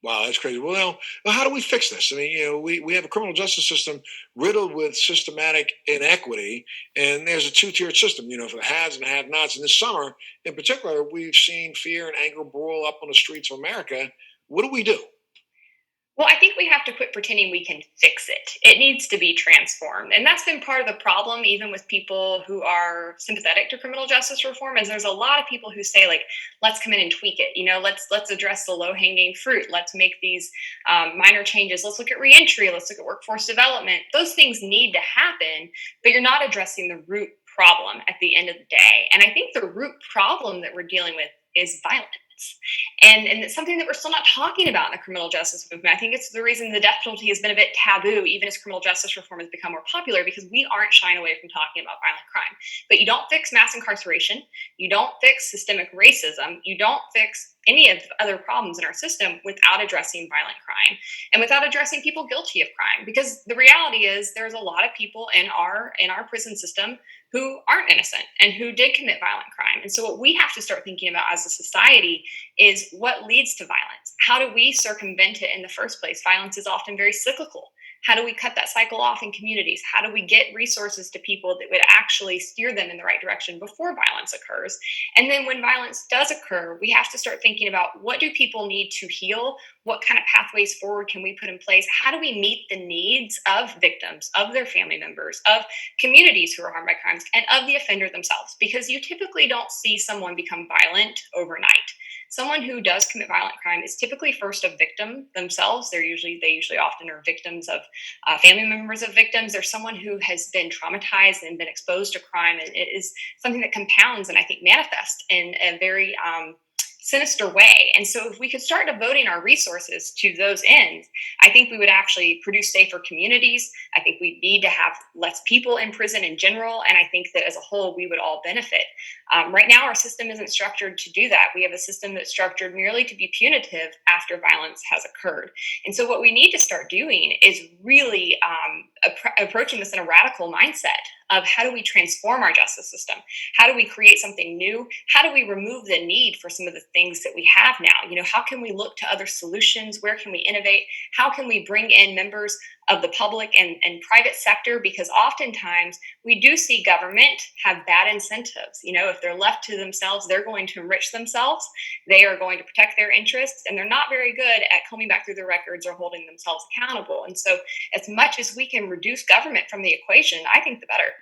Wow, that's crazy. Well, how do we fix this? I mean, we have a criminal justice system riddled with systematic inequity, and there's a two-tiered system, for the haves and have-nots. And this summer, in particular, we've seen fear and anger boil up on the streets of America. What do we do? Well, I think we have to quit pretending we can fix it. It needs to be transformed. And that's been part of the problem, even with people who are sympathetic to criminal justice reform, is there's a lot of people who say, like, let's come in and tweak it. Let's address the low-hanging fruit. Let's make these minor changes. Let's look at reentry. Let's look at workforce development. Those things need to happen, but you're not addressing the root problem at the end of the day. And I think the root problem that we're dealing with is violence. And it's something that we're still not talking about in the criminal justice movement. I think it's the reason the death penalty has been a bit taboo, even as criminal justice reform has become more popular, because we aren't shying away from talking about violent crime. But you don't fix mass incarceration, you don't fix systemic racism, you don't fix any of the other problems in our system without addressing violent crime and without addressing people guilty of crime. Because the reality is there's a lot of people in our prison system who aren't innocent and who did commit violent crime. And so what we have to start thinking about as a society is what leads to violence. How do we circumvent it in the first place? Violence is often very cyclical. How do we cut that cycle off in communities? How do we get resources to people that would actually steer them in the right direction before violence occurs? And then when violence does occur, we have to start thinking about, what do people need to heal? What kind of pathways forward can we put in place? How do we meet the needs of victims, of their family members, of communities who are harmed by crimes, and of the offender themselves? Because you typically don't see someone become violent overnight. Someone who does commit violent crime is typically first a victim themselves. They usually often are victims of family members of victims. They're someone who has been traumatized and been exposed to crime, and it is something that compounds and I think manifests in a very sinister way. And so, if we could start devoting our resources to those ends, I think we would actually produce safer communities. I think we need to have less people in prison in general. And I think that as a whole, we would all benefit. Right now, our system isn't structured to do that. We have a system that's structured merely to be punitive after violence has occurred. And so, what we need to start doing is really approaching this in a radical mindset of, how do we transform our justice system? How do we create something new? How do we remove the need for some of the things that we have now? How can we look to other solutions? Where can we innovate? How can we bring in members of the public and private sector? Because oftentimes we do see government have bad incentives. If they're left to themselves, they're going to enrich themselves. They are going to protect their interests, and they're not very good at combing back through their records or holding themselves accountable. And so, as much as we can reduce government from the equation, I think the better.